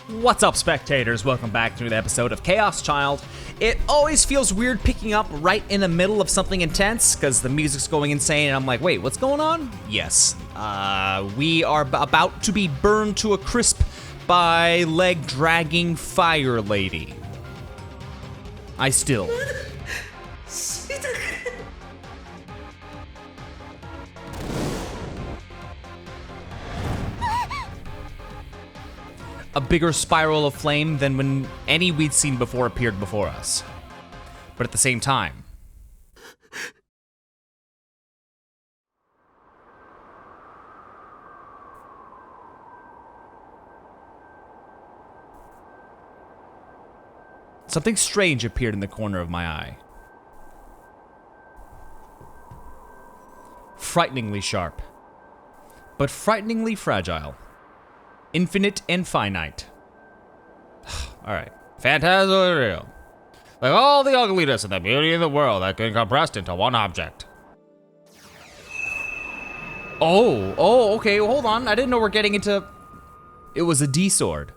What's up, spectators? Welcome back to another episode of Chaos Child. It always feels weird picking up right in the middle of something intense because the music's going insane and I'm like, wait, what's going on? Yes, we are about to be burned to a crisp by leg-dragging fire lady. I still... A bigger spiral of flame than when any we'd seen before appeared before us. But at the same time, something strange appeared in the corner of my eye. Frighteningly sharp, but frighteningly fragile. Infinite and finite. Alright. Phantasm or real. Like all the ugliness and the beauty of the world that can compressed into one object. Oh, okay, well, hold on. I didn't know we're getting into... It was a D-sword.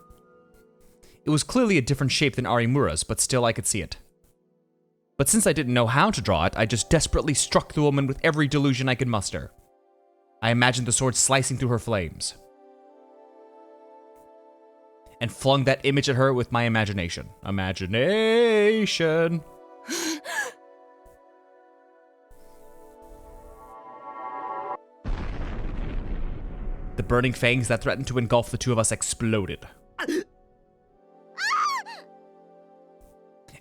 It was clearly a different shape than Arimura's, but still I could see it. But since I didn't know how to draw it, I just desperately struck the woman with every delusion I could muster. I imagined the sword slicing through her flames. And flung that image at her with my imagination. Imagination. The burning fangs that threatened to engulf the two of us exploded.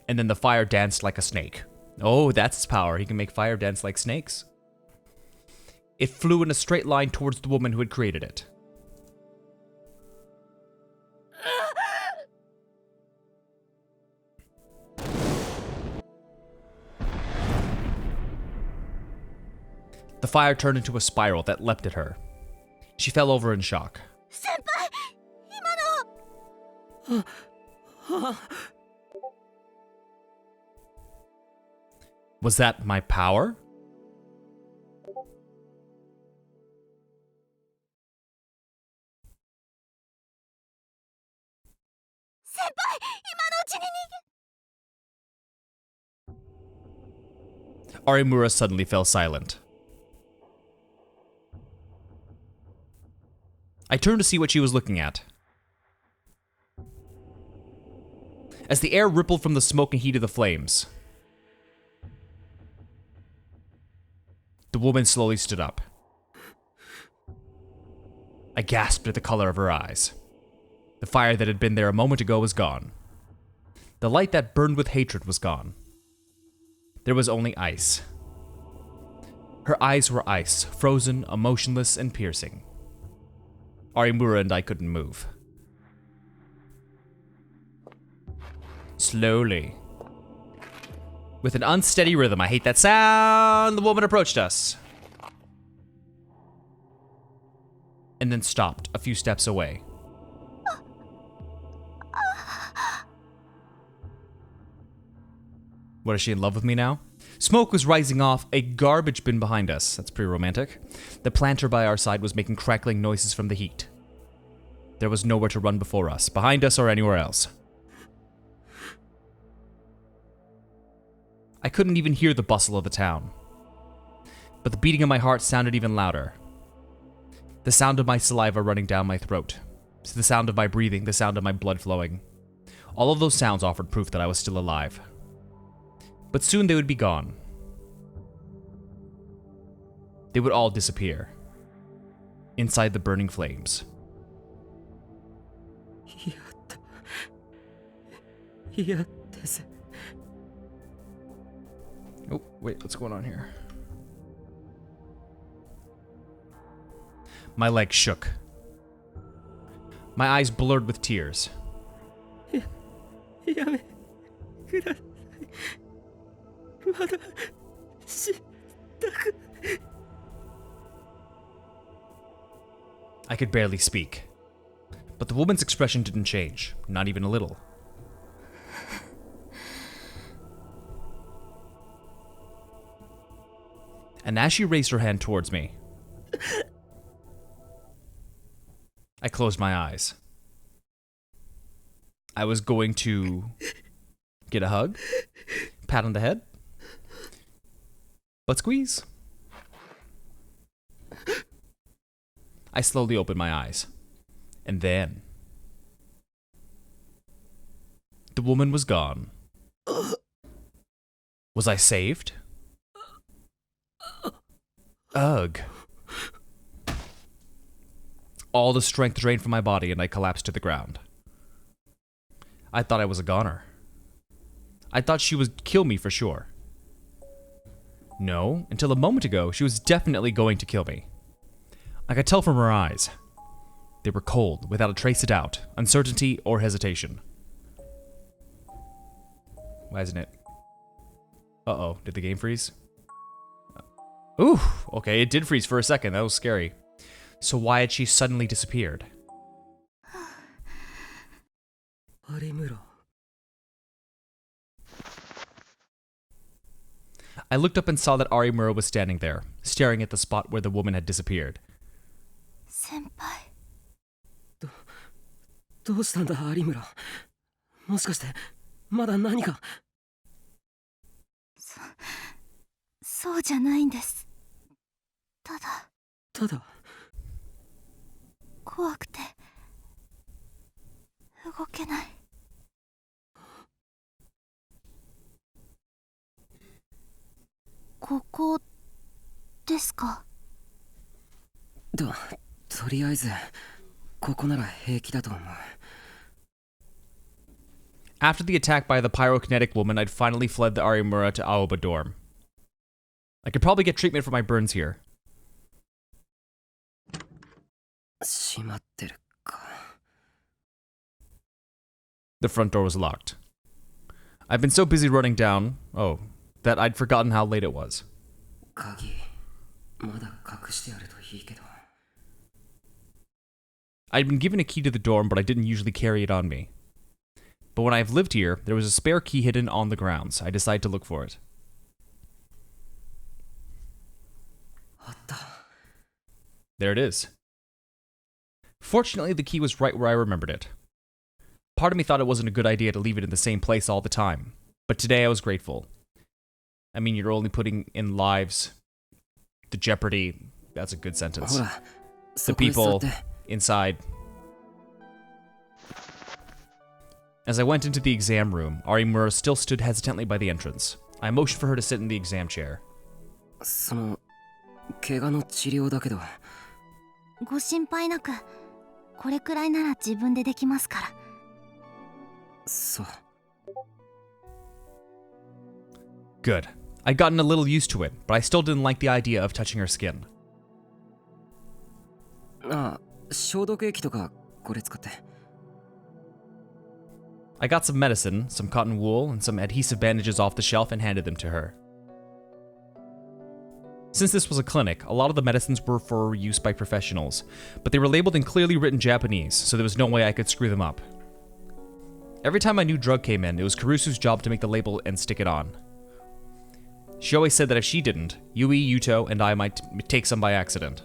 And then the fire danced like a snake. Oh, that's his power. He can make fire dance like snakes. It flew in a straight line towards the woman who had created it. The fire turned into a spiral that leapt at her. She fell over in shock. Senpai! Imano! Was that my power? Senpai! Imano! Arimura suddenly fell silent. I turned to see what she was looking at. As the air rippled from the smoke and heat of the flames, the woman slowly stood up. I gasped at the color of her eyes. The fire that had been there a moment ago was gone. The light that burned with hatred was gone. There was only ice. Her eyes were ice, frozen, emotionless, and piercing. Arimura and I couldn't move. Slowly, with an unsteady rhythm, I hate that sound, the woman approached us. And then stopped a few steps away. What, is she in love with me now? Smoke was rising off a garbage bin behind us. That's pretty romantic. The planter by our side was making crackling noises from the heat. There was nowhere to run before us, behind us, or anywhere else. I couldn't even hear the bustle of the town. But the beating of my heart sounded even louder. The sound of my saliva running down my throat. The sound of my breathing, the sound of my blood flowing. All of those sounds offered proof that I was still alive. But soon they would be gone. They would all disappear. Inside the burning flames. Oh, wait, what's going on here? My legs shook. My eyes blurred with tears. I could barely speak. But the woman's expression didn't change, not even a little. And as she raised her hand towards me, I closed my eyes. I was going to get a hug, pat on the head, butt squeeze. I slowly opened my eyes. And then the woman was gone. Was I saved? Ugh. All the strength drained from my body and I collapsed to the ground. I thought I was a goner. I thought she would kill me for sure. No, until a moment ago, she was definitely going to kill me. I could tell from her eyes. They were cold, without a trace of doubt, uncertainty, or hesitation. Why isn't it? Uh-oh, did the game freeze? Ooh, okay, it did freeze for a second. That was scary. So why had she suddenly disappeared? I looked up and saw that Arimura was standing there, staring at the spot where the woman had disappeared. Senpai. どうしたんだ、有村。もしかして、まだ何か。そうじゃないんです。ただ。怖くて、動けない。ここですか。とりあえずここなら平気だと思う。 After the attack by the pyrokinetic woman, I'd finally fled the Arimura to Aoba dorm. I could probably get treatment for my burns here. 閉まってるか。 The front door was locked. I've been so busy running down, that I'd forgotten how late it was. 鍵まだ隠してあるといいけど。 I'd been given a key to the dorm, but I didn't usually carry it on me. But when I've lived here, there was a spare key hidden on the grounds. I decided to look for it. There it is. Fortunately, the key was right where I remembered it. Part of me thought it wasn't a good idea to leave it in the same place all the time, but today I was grateful. I mean, you're only putting in lives, the jeopardy, that's a good sentence. The people inside. As I went into the exam room, Arimura still stood hesitantly by the entrance. I motioned for her to sit in the exam chair. その怪我の治療だけど。ご心配なく、これくらいなら自分でできますから。そう。 Good. I'd gotten a little used to it, but I still didn't like the idea of touching her skin. ああ、消毒液とかこれ使って。 I got some medicine, some cotton wool, and some adhesive bandages off the shelf and handed them to her. Since this was a clinic, a lot of the medicines were for use by professionals, but they were labeled in clearly written Japanese, so there was no way I could screw them up. Every time a new drug came in, it was Karusu's job to make the label and stick it on. She always said that if she didn't, Yui, Yuto, and I might take some by accident.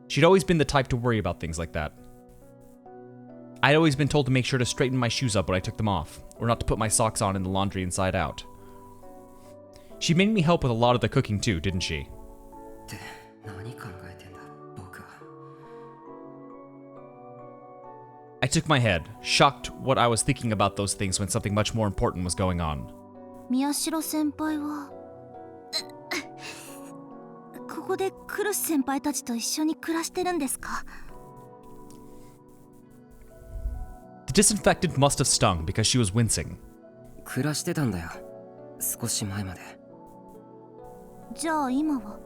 She'd always been the type to worry about things like that. I'd always been told to make sure to straighten my shoes up when I took them off, or not to put my socks on in the laundry inside out. She made me help with a lot of the cooking too, didn't she? I took my head, shocked what I was thinking about those things when something much more important was going on. Miyashiro senpai wa ここでクルス先輩たちと一緒に暮らしてるんですか? The disinfectant must have stung because she was wincing. 暮らしてたんだよ。少し前まで。じゃあ今は？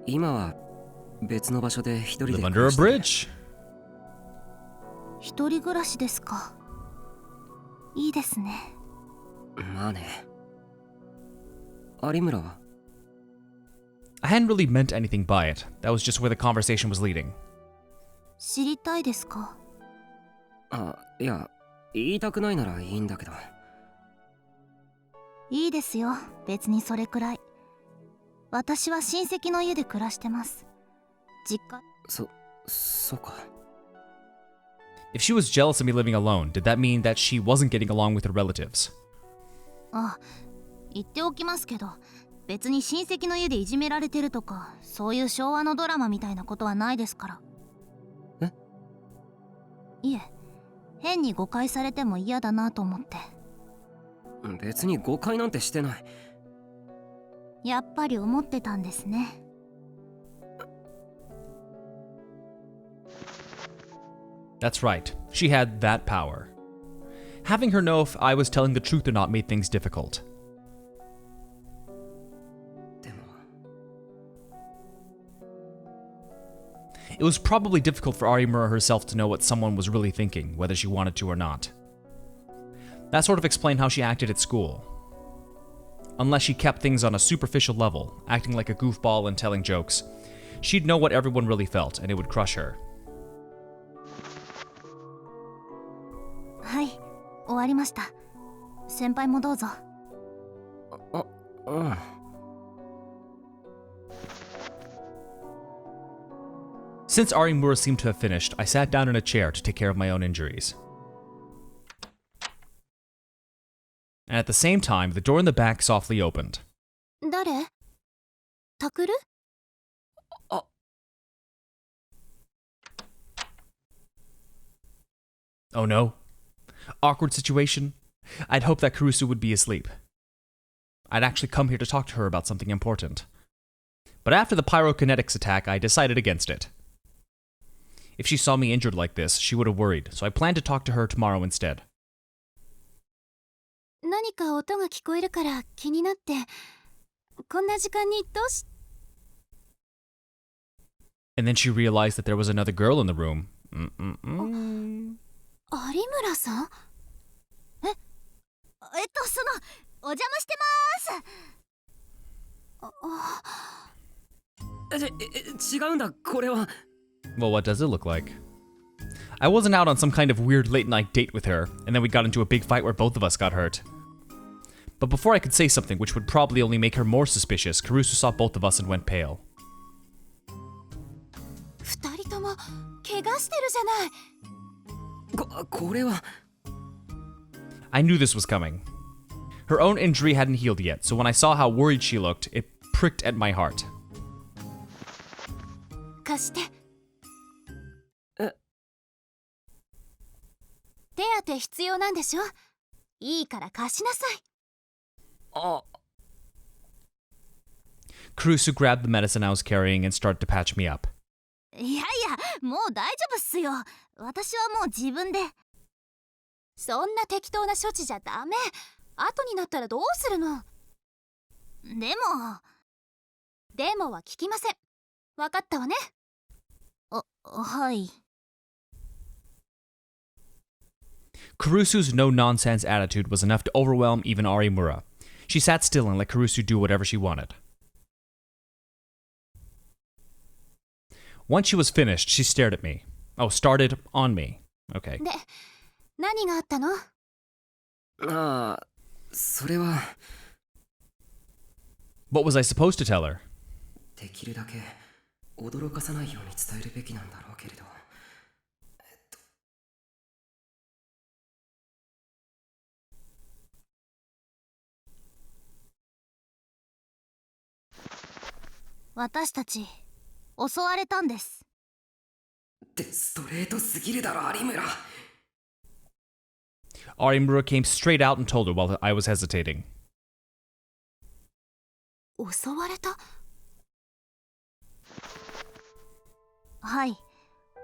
今は別の場所で一人で Live under a bridge. 一人暮らしですか。いいですね。まあね。有村は？ I hadn't really meant anything by it. That was just where the conversation was leading. 知りたいですか？あ、いや、言いたくないならいいんだけど。いいですよ、別にそれくらい。私は親戚の家で暮らしてます。実家。そうか。If she was jealous of me living alone, did that mean that she wasn't getting along with her relatives? あ、言っておきますけど、別に親戚の家でいじめられてるとか、そういう昭和のドラマみたいなことはないですから。え？いえ、変に誤解されても嫌だなと思って。別に誤解なんてしてない。やっぱり思ってたんですね。That's right. She had that power. Having her know if I was telling the truth or not made things difficult. でも It was probably difficult for Arimura herself to know what someone was really thinking, whether she wanted to or not. That sort of explained how she acted at school. Unless she kept things on a superficial level, acting like a goofball and telling jokes, she'd know what everyone really felt, and it would crush her. はい、終わりました。先輩もどうぞ。うん。Since Arimura seemed to have finished, I sat down in a chair to take care of my own injuries. And at the same time, the door in the back softly opened. 誰？タクル？あ。Oh no. Awkward situation. I'd hoped that Kurusu would be asleep. I'd actually come here to talk to her about something important. But after the pyrokinetics attack, I decided against it. If she saw me injured like this, she would have worried, so I planned to talk to her tomorrow instead. 何か音が聞こえるから気になって、こんな時間にどうし... And then she realized that there was another girl in the room. 有村さん？お邪魔してまーす。違うんだ、これは。Well, what does it look like? I wasn't out on some kind of weird late-night date with her, and then we got into a big fight where both of us got hurt. But before I could say something, which would probably only make her more suspicious, Kurusu saw both of us and went pale. 二人とも怪我してるじゃない。これは。I knew this was coming. Her own injury hadn't healed yet, so when I saw how worried she looked, it pricked at my heart. 貸して。手当て必要なんでしょ？いいから貸しなさい。Kurusu grabbed the medicine I was carrying and started to patch me up. いやいや、もう大丈夫っすよ。私はもう自分で。そんな適当な処置じゃダメ。後になったらどうするの？でもは聞きません。わかったわね。はい。Kurusu's no-nonsense attitude was enough to overwhelm even Arimura. She sat still and let Kurusu do whatever she wanted. Once she was finished, she stared at me. Oh, started on me. Okay. で、何があったの？それは。What was I supposed to tell her? できるだけ驚かさないように伝えるべきなんだろうけれど。私たち襲われたんです。ってストレートすぎるだろ、有村。Arimura came straight out and told her while I was hesitating. 襲われた？はい。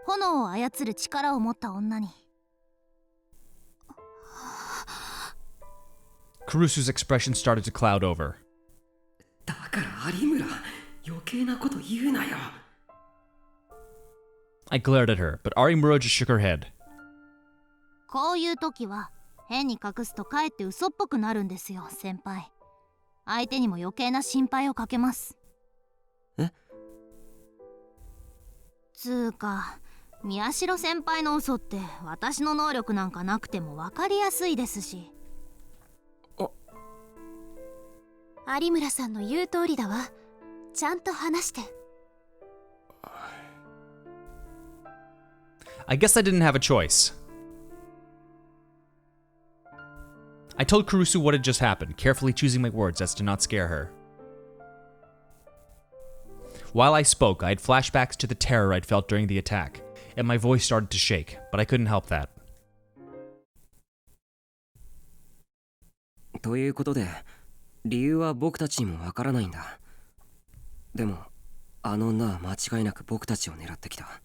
炎を操る力を持った女に。Kurusu's expression started to cloud over. だから有村、余計なこと言うなよ。I glared at her, but Arimura just shook her head. こういう時は変に隠すとかえって嘘っぽくなるんですよ、先輩。相手にも余計な心配をかけます。つーか、宮代先輩の嘘って私の能力なんかなくても分かりやすいですし。有村さんの言う通りだわ。ちゃんと話して。I guess I didn't have a choice. I told Kurusu what had just happened, carefully choosing my words as to not scare her. While I spoke, I had flashbacks to the terror I'd felt during the attack, and my voice started to shake, but I couldn't help that. ということで、理由は僕たちにもわからないんだ。でも、あの女は間違いなく僕たちを狙ってきた。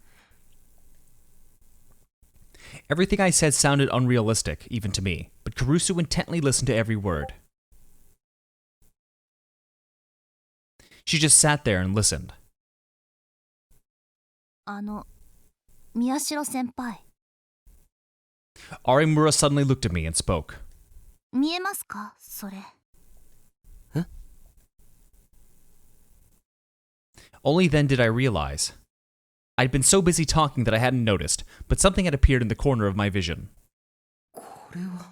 Everything I said sounded unrealistic, even to me, but Kurusu intently listened to every word. She just sat there and listened. 宮代先輩。Arimura suddenly looked at me and spoke. 見えますか、それ。え？ Only then did I realize. I'd been so busy talking that I hadn't noticed, but something had appeared in the corner of my vision. これは。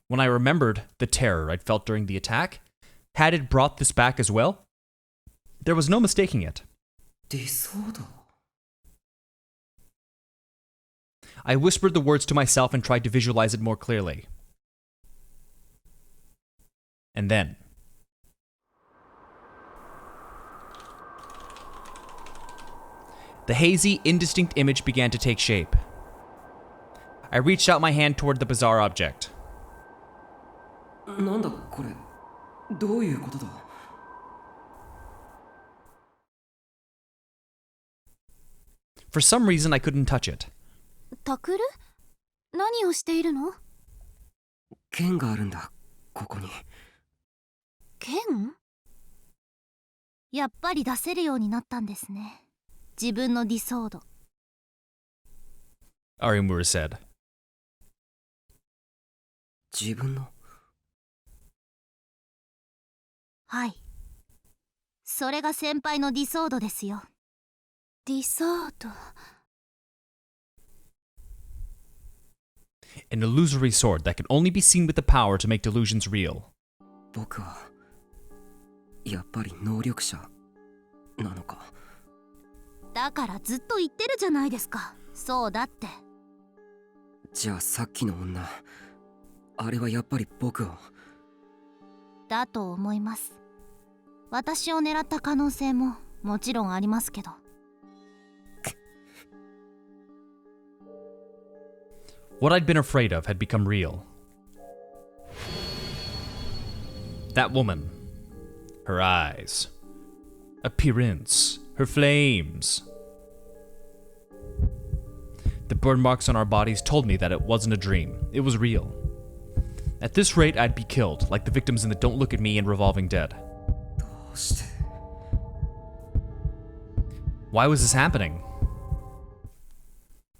When I remembered the terror I'd felt during the attack, had it brought this back as well? There was no mistaking it. ディソード。I whispered the words to myself and tried to visualize it more clearly. And then... the hazy, indistinct image began to take shape. I reached out my hand toward the bizarre object. なんだこれ。どういうことだ。For some reason, I couldn't touch it. タクル？何をしているの？剣があるんだ、ここに。剣？やっぱり出せるようになったんですね。自分のディソード。Arimura said. 自分の？はい。それが先輩のディソードですよ。ディソード。An illusory sword that can only be seen with the power to make delusions real. 僕はやっぱり能力者なのか。だからずっと言ってるじゃないですか。そうだって。じゃあさっきの女、あれはやっぱり僕を。だと思います。私を狙った可能性ももちろんありますけど。What I'd been afraid of had become real. That woman. Her eyes. Appearance. Her flames. The burn marks on our bodies told me that it wasn't a dream. It was real. At this rate, I'd be killed, like the victims in the Don't Look at Me and Revolving Dead. どうして。Why was this happening?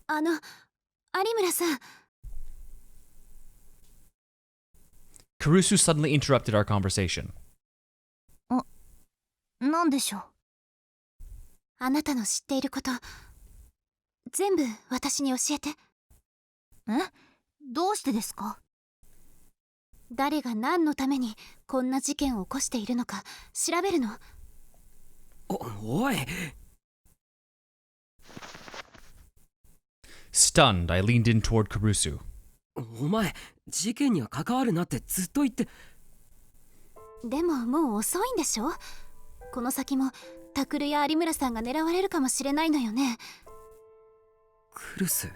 有村さん。Kurusu suddenly interrupted our conversation. なんでしょう。あなたの知っていること、全部私に教えて。どうしてですか？誰が何のためにこんな事件を起こしているのか調べるの。おい。Stunned, I leaned in toward Kurusu. お前、事件には関わるなってずっと言って。でももう遅いんでしょ？この先もタクルや有村さんが狙われるかもしれないのよね。クルス。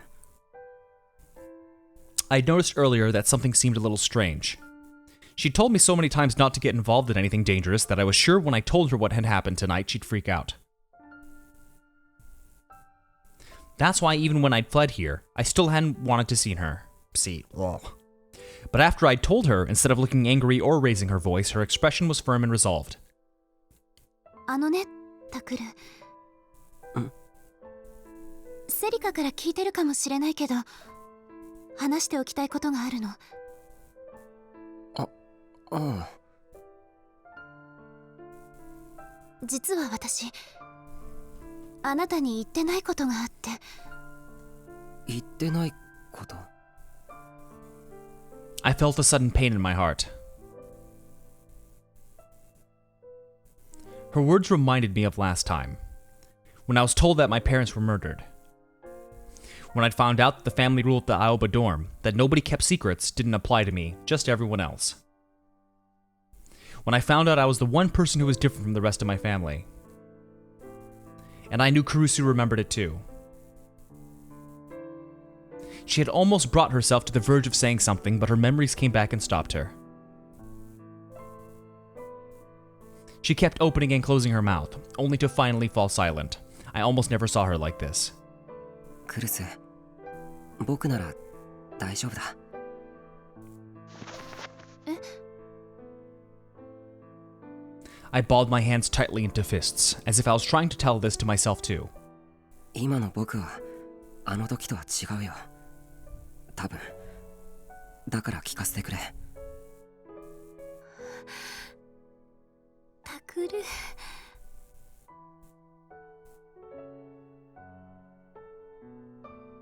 I'd noticed earlier that something seemed a little strange. She told me so many times not to get involved in anything dangerous that I was sure when I told her what had happened tonight, she'd freak out. That's why even when I'd fled here, I still hadn't wanted to see her. But after I'd told her, instead of looking angry or raising her voice, her expression was firm and resolved. ね、タクル。セリカから聞いてるかもしれないけど、話しておきたいことがあるの。ああ。実は私、あなたに言ってないことがあって。言ってないこと？ I felt a sudden pain in my heart. Her words reminded me of last time. When I was told that my parents were murdered. When I'd found out that the family rule at the Aoba dorm, that nobody kept secrets, didn't apply to me, just everyone else. When I found out I was the one person who was different from the rest of my family. And I knew Kurusu remembered it too. She had almost brought herself to the verge of saying something, but her memories came back and stopped her. She kept opening and closing her mouth, only to finally fall silent. I almost never saw her like this. クルス、僕なら大丈夫だ。I balled my hands tightly into fists, as if I was trying to tell this to myself too. 今の僕はあの時とは違うよ。多分。だから聞かせてくれ。タクル。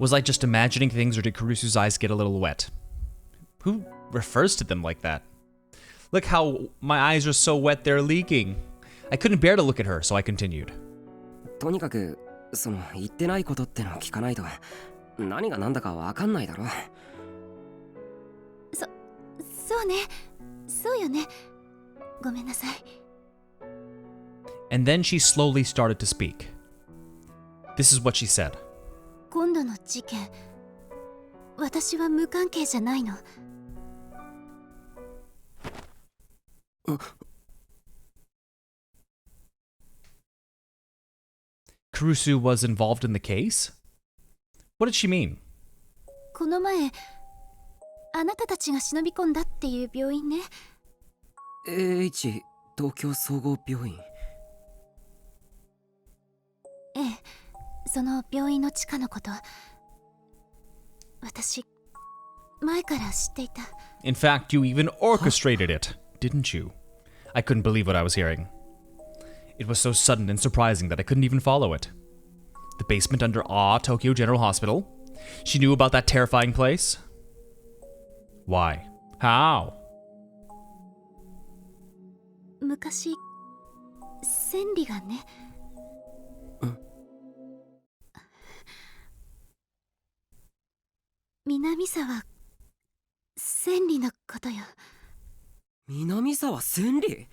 Was I just imagining things, or did Kurusu's eyes get a little wet? Who refers to them like that? Look how my eyes are so wet they're leaking. I couldn't bear to look at her, so I continued. とにかく、その言ってないことってのを聞かないと、何が何だかわかんないだろ。そうね。そうよね。ごめんなさい。And then she slowly started to speak. This is what she said. 今度の事件、私は無関係じゃないの。Kurusu was involved in the case? What did she mean? この前、あなたたちが忍び込んだっていう病院ね。AH 東京総合病院。ええ、その病院の地下のこと、私、前から知っていた。In fact, you even orchestrated it, didn't you? I couldn't believe what I was hearing. It was so sudden and surprising that I couldn't even follow it. The basement under Tokyo General Hospital? She knew about that terrifying place? Why? How? 昔、千里がね。南沢千里のことよ。南沢千里？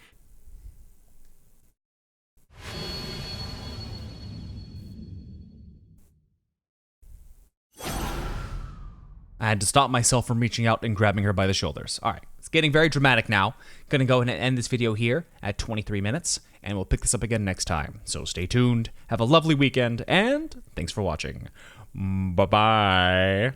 I had to stop myself from reaching out and grabbing her by the shoulders. Alright, it's getting very dramatic now. Gonna go ahead and end this video here at 23 minutes, and we'll pick this up again next time. So stay tuned, have a lovely weekend, and thanks for watching. Bye-bye.